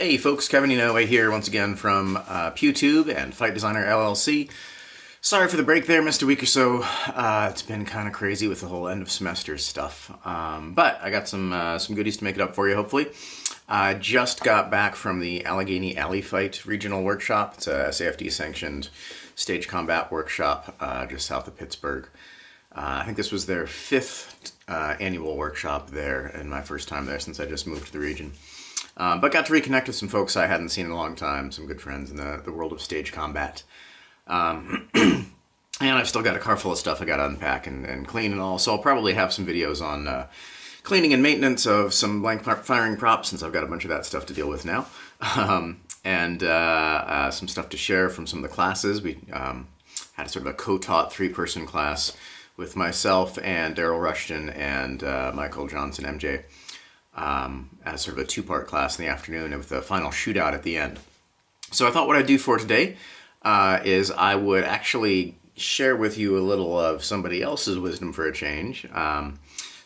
Hey folks, Kevin Inoue here once again from PewTube and Fight Designer LLC. Sorry for the break there, missed a week or so. It's been kind of crazy with the whole end of semester stuff. But I got some goodies to make it up for you, hopefully. I just got back from the Allegheny Alley Fight regional workshop. It's a SAFD sanctioned stage combat workshop just south of Pittsburgh. I think this was their 5th annual workshop there, and my first time there since I just moved to the region. But got to reconnect with some folks I hadn't seen in a long time, some good friends in the world of stage combat. And I've still got a car full of stuff I got to unpack and clean and all, so I'll probably have some videos on cleaning and maintenance of some blank firing props, since I've got a bunch of that stuff to deal with now. And some stuff to share from some of the classes. We had sort of a co-taught 3-person class with myself and Darrell Rushton and Michael Johnson, MJ. As sort of a 2-part class in the afternoon with a final shootout at the end. So I thought what I'd do for today is I would actually share with you a little of somebody else's wisdom for a change.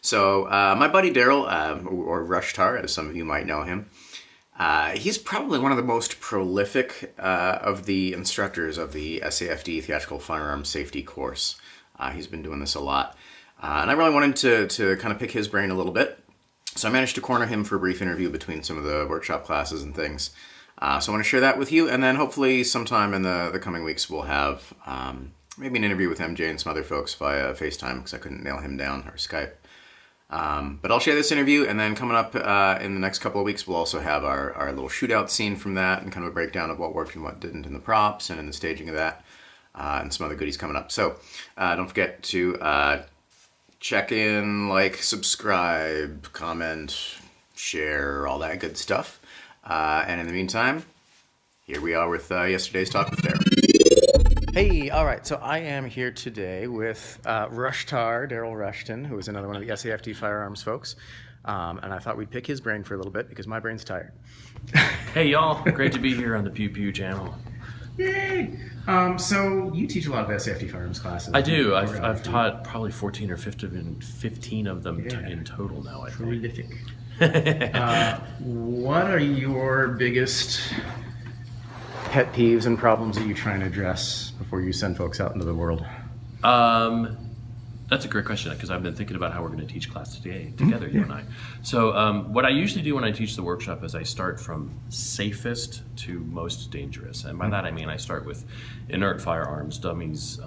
So my buddy Darrell, or Rushtar, as some of you might know him, he's probably one of the most prolific of the instructors of the SAFD Theatrical Firearms Safety course. He's been doing this a lot. And I really wanted to kind of pick his brain a little bit. So I managed to corner him for a brief interview between some of the workshop classes and things. So I want to share that with you, and then hopefully sometime in the coming weeks we'll have maybe an interview with MJ and some other folks via FaceTime, because I couldn't nail him down, or Skype. But I'll share this interview, and then coming up in the next couple of weeks we'll also have our little shootout scene from that, and kind of a breakdown of what worked and what didn't in the props and in the staging of that, and some other goodies coming up. So don't forget to check in, like, subscribe, comment, share, all that good stuff. And in the meantime, here we are with yesterday's talk with Darrell. Hey, all right, so I am here today with Rushtar, Darrell Rushton, who is another one of the SAFD Firearms folks. And I thought we'd pick his brain for a little bit because my brain's tired. Hey, y'all. Great to be here on the Pew channel. Yay! So you teach a lot of SAFD Firearms classes. I do. I've taught probably 14 or 15 of them in total now, I think. Prolific. What are your biggest pet peeves and problems that you're trying to address before you send folks out into the world? That's a great question, because I've been thinking about how we're going to teach class together, you and I. So what I usually do when I teach the workshop is I start from safest to most dangerous. And by that I mean I start with inert firearms, dummies,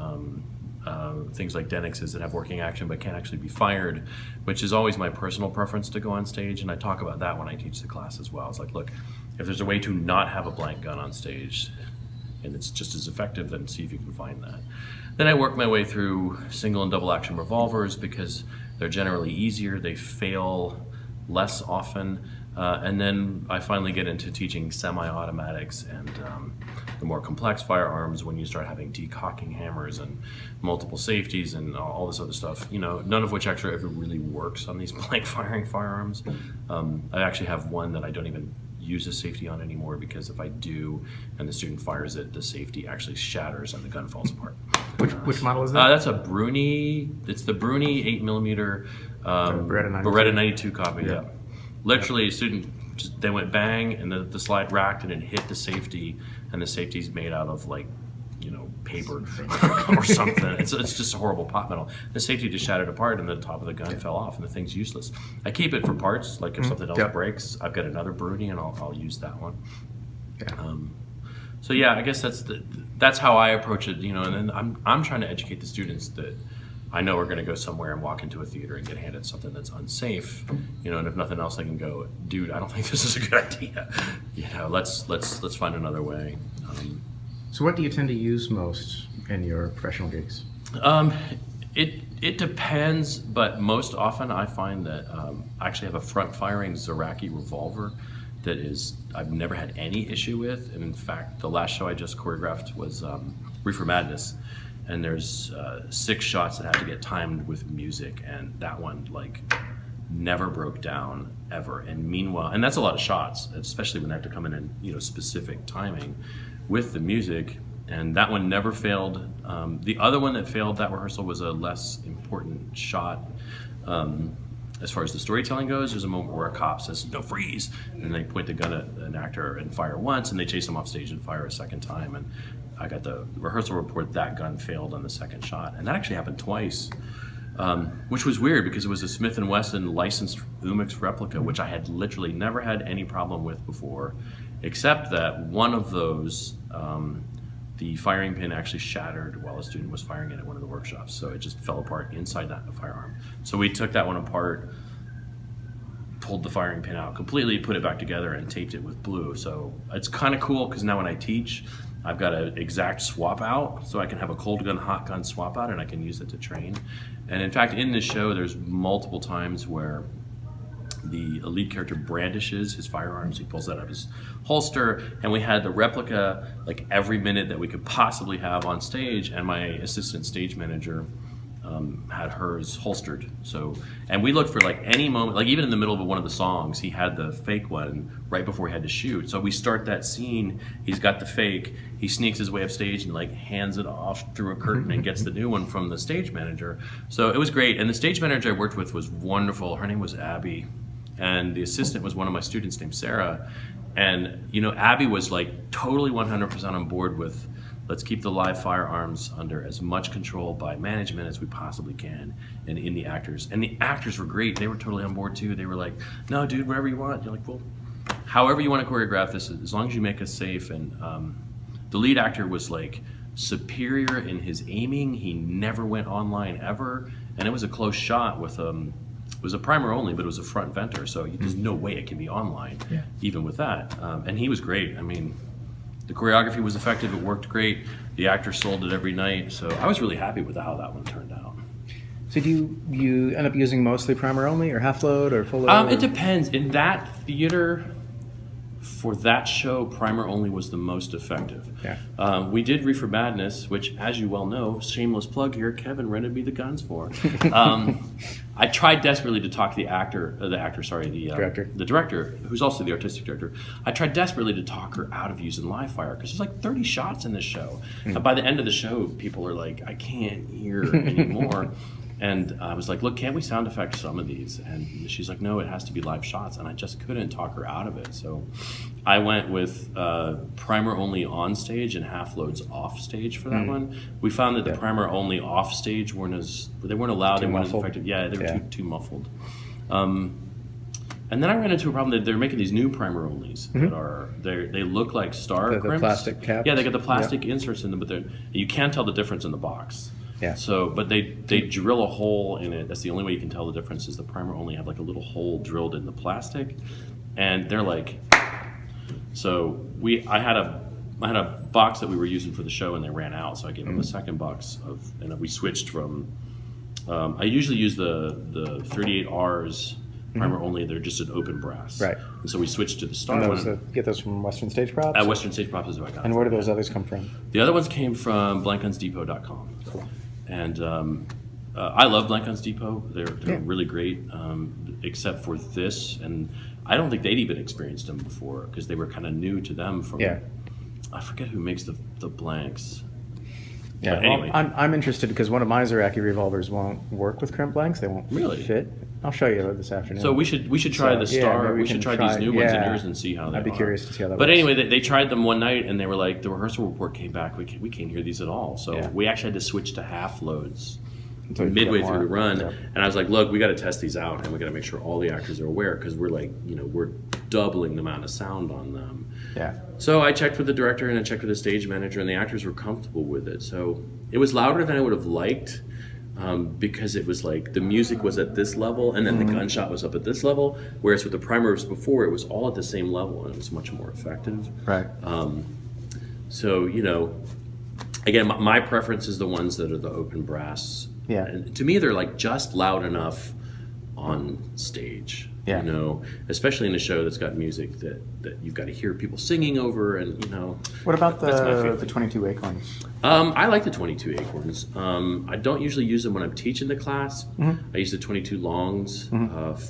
things like Denixes that have working action but can't actually be fired, which is always my personal preference to go on stage. And I talk about that when I teach the class as well. It's like, look, if there's a way to not have a blank gun on stage and it's just as effective, then see if you can find that. Then I work my way through single and double action revolvers because they're generally easier, they fail less often, and then I finally get into teaching semi-automatics and the more complex firearms when you start having decocking hammers and multiple safeties and all this other stuff, you know, none of which actually ever really works on these blank firing firearms. I actually have one that I don't even use a safety on anymore, because if I do and the student fires it, the safety actually shatters and the gun falls apart. Which model is that? That's a Bruni. It's the Bruni 8mm Beretta 92 copy. Yeah. Literally, a student they went bang, and the slide racked and it hit the safety, and the safety's made out of, like, you know, paper or something. It's just a horrible pot metal. The safety just shattered apart, and the top of the gun fell off, and the thing's useless. I keep it for parts, like if something else breaks, I've got another Bruni, and I'll use that one. So yeah, I guess that's how I approach it, you know. And then I'm trying to educate the students that I know are going to go somewhere and walk into a theater and get handed something that's unsafe, you know. And if nothing else, I can go, dude, I don't think this is a good idea. You know, let's find another way. So what do you tend to use most in your professional gigs? It depends, but most often I find that I actually have a front-firing Zeraki revolver that I've never had any issue with. And in fact, the last show I just choreographed was Reefer Madness, and there's 6 shots that have to get timed with music, and that one, like, never broke down ever. And meanwhile, and that's a lot of shots, especially when they have to come in, you know, specific timing with the music, and that one never failed. The other one that failed that rehearsal was a less important shot, as far as the storytelling goes, there's a moment where a cop says, "No, freeze," and they point the gun at an actor and fire once, and they chase him off stage and fire a second time. And I got the rehearsal report that gun failed on the second shot, and that actually happened twice, which was weird because it was a Smith & Wesson licensed Umix replica, which I had literally never had any problem with before, except that one of those, the firing pin actually shattered while a student was firing it at one of the workshops, so it just fell apart inside that firearm. So we took that one apart, pulled the firing pin out completely, put it back together, and taped it with glue. So it's kind of cool because now when I teach, I've got an exact swap out, so I can have a cold gun, hot gun swap out, and I can use it to train. And in fact, in this show, there's multiple times where the lead character brandishes his firearms. He pulls that out of his holster, and we had the replica like every minute that we could possibly have on stage, and my assistant stage manager had hers holstered. So, and we looked for like any moment, like even in the middle of one of the songs, he had the fake one right before he had to shoot. So we start that scene, he's got the fake, he sneaks his way up stage and like hands it off through a curtain and gets the new one from the stage manager. So it was great. And the stage manager I worked with was wonderful. Her name was Abby. And the assistant was one of my students named Sarah. And, you know, Abby was like totally 100% on board with, let's keep the live firearms under as much control by management as we possibly can, and in the actors. And the actors were great. They were totally on board too. They were like, no, dude, whatever you want. You're like, well, however you want to choreograph this, as long as you make us safe. And the lead actor was like superior in his aiming. He never went online ever. And it was a close shot with it was a primer only, but it was a front venter, so there's no way it can be online, even with that. And he was great. I mean, the choreography was effective. It worked great. The actor sold it every night, so I was really happy with how that one turned out. So do you end up using mostly primer only, or half load, or full load? It depends. In that theater, for that show, primer only was the most effective. Yeah. We did Reefer Madness, which, as you well know, shameless plug here, Kevin rented me the guns for. I tried desperately to talk the director, who's also the artistic director. I tried desperately to talk her out of using live fire because there's like 30 shots in this show. And by the end of the show, people are like, I can't hear anymore. And I was like, look, can't we sound effect some of these? And she's like, no, it has to be live shots. And I just couldn't talk her out of it. So I went with primer only on stage and half loads off stage for that one. We found that the primer only off stage weren't allowed, they weren't as effective. Yeah, they were too muffled. And then I ran into a problem that they're making these new primer onlys that are, they look like star the crimps. plastic caps. Yeah, they got the plastic inserts in them, but you can't tell the difference in the box. Yeah. So, but they drill a hole in it. That's the only way you can tell the difference. Is the primer only have like a little hole drilled in the plastic, and they're like. So I had a box that we were using for the show, and they ran out. So I gave them a second box and we switched from. I usually use the 38Rs primer only. They're just an open brass. Right. And so we switched to the star And one. get those from Western Stage Props? At Western Stage Props is what I got. And where do those others come from? The other ones came from blankgunsdepot.com. Cool. And I love Blank Guns Depot. They're really great, except for this. And I don't think they'd even experienced them before because they were kind of new to them. I forget who makes the blanks. Yeah, but anyway. Well, I'm interested because one of my Zeraki revolvers won't work with crimp blanks. They won't really fit. I'll show you this afternoon. So we should try the Star. We should try these new ones in yours and see how they are. I'd be curious to see how that works. But anyway, they tried them one night and they were like, the rehearsal report came back. We can't hear these at all. So we actually had to switch to half loads midway through the run. Yep. And I was like, look, we got to test these out and we got to make sure all the actors are aware because we're like, we're doubling the amount of sound on them. Yeah. So I checked with the director and I checked with the stage manager and the actors were comfortable with it. So it was louder than I would have liked. Because it was like the music was at this level and then the gunshot was up at this level, whereas with the primers before it was all at the same level and it was much more effective. Right. So again, my preference is the ones that are the open brass. Yeah. And to me, they're like just loud enough on stage. Yeah. Especially in a show that's got music that you've got to hear people singing over, and What about the 22 Acorns? I like the 22 Acorns. I don't usually use them when I'm teaching the class. I use the 22 Longs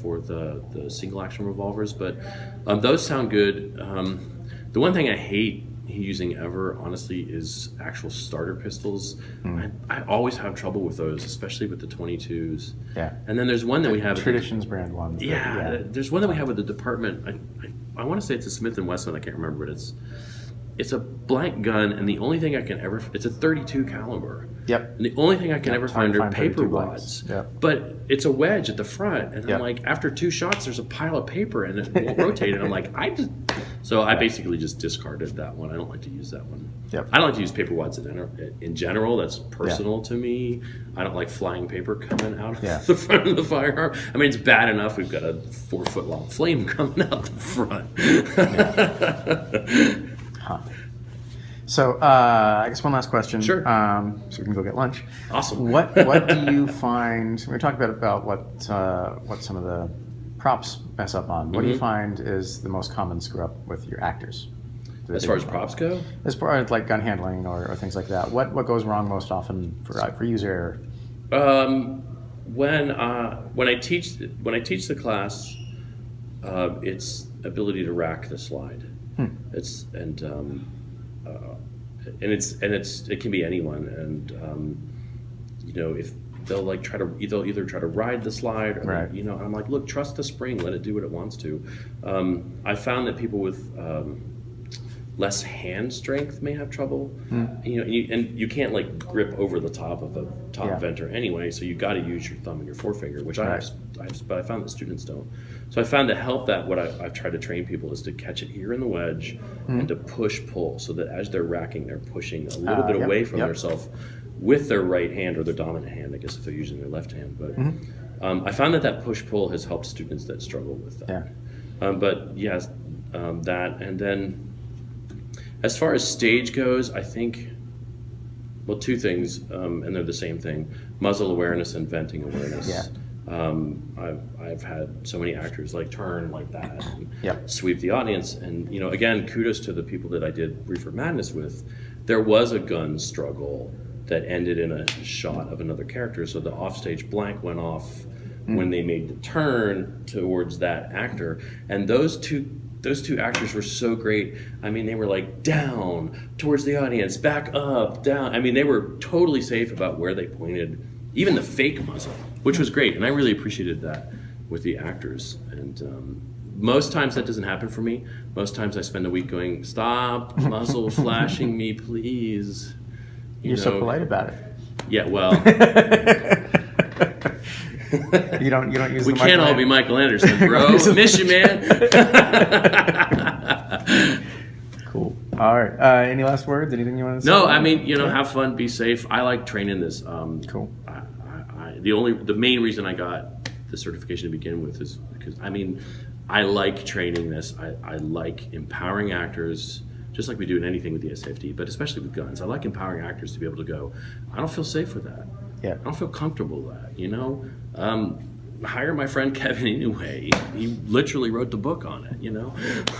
for the single action revolvers, but those sound good. The one thing I hate using ever, honestly, is actual starter pistols. I always have trouble with those, especially with the 22s. Yeah. And then there's one that we have. Traditions brand ones. Yeah, there's one that we have with the department. I want to say it's a Smith & Wesson. I can't remember, but it's a blank gun, and the only thing I can ever, it's a 32 caliber. Yep. And the only thing I can ever find are paper 32 wads. Yep. But it's a wedge at the front, and Yep. I'm like, after 2 shots, there's a pile of paper, and it won't rotate. And I'm like, so I basically just discarded that one. I don't like to use that one. Yep. I don't like to use paper wads in general. That's personal to me. I don't like flying paper coming out of the front of the firearm. I mean, it's bad enough we've got a 4-foot-long flame coming out the front. So I guess one last question. Sure. So we can go get lunch. Awesome. What do you find? We were talking about what some of the props mess up on. What do you find is the most common screw up with your actors? As far as props go? As far as like gun handling or things like that. What goes wrong most often for user error? When I teach the class, it's ability to rack the slide. It can be anyone, and if they'll either try to ride the slide, or and I'm like, look, trust the spring, let it do what it wants to. I found that people with less hand strength may have trouble. And you can't like grip over the top of a top venter anyway, so you got to use your thumb and your forefinger, which but I found that students don't. So I found to help that, what I've tried to train people is to catch it here in the wedge and to push pull, so that as they're racking, they're pushing a little bit away from themselves with their right hand, or their dominant hand, I guess, if they're using their left hand. But I found that push pull has helped students that struggle with that. But yes, that, and then as far as stage goes, I think, well, 2 things, and they're the same thing: muzzle awareness and venting awareness. I've had so many actors like turn like that and sweep the audience, and again, kudos to the people that I did Reefer Madness with. There was a gun struggle that ended in a shot of another character, so the offstage blank went off when they made the turn towards that actor, and those two actors were so great. I mean, they were like down towards the audience, back up, down. I mean, they were totally safe about where they pointed, even the fake muzzle, which was great. And I really appreciated that with the actors. And most times that doesn't happen for me. Most times I spend a week going, stop muzzle flashing me, please. You're so polite about it. Yeah, well. You don't use. We can't all be Michael Anderson, bro. Miss you, man. Cool. All right. Any last words? Anything you want to say? No, I mean, have fun, be safe. I like training this. Cool. The main reason I got the certification to begin with is because I like training this. I like empowering actors, just like we do in anything with the SFD, but especially with guns. I like empowering actors to be able to go, I don't feel safe with that. Yeah. I don't feel comfortable with that, hire my friend Kevin anyway. He literally wrote the book on it,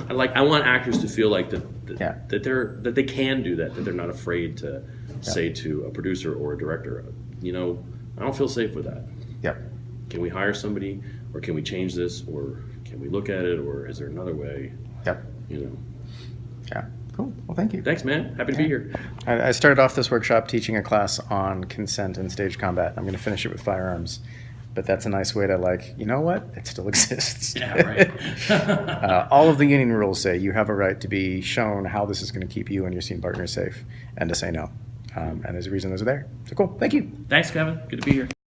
I want actors to feel like that they can do that they're not afraid to say to a producer or a director, I don't feel safe with that. Yep. Can we hire somebody, or can we change this, or can we look at it, or is there another way? Yep. Yeah. Cool. Well, thank you. Thanks, man. Happy to be here. I started off this workshop teaching a class on consent and stage combat. I'm going to finish it with firearms, but that's a nice way to it still exists. Yeah, right. All of the union rules say you have a right to be shown how this is going to keep you and your scene partner safe, and to say no. And there's a reason those are there. So cool. Thank you. Thanks, Kevin. Good to be here.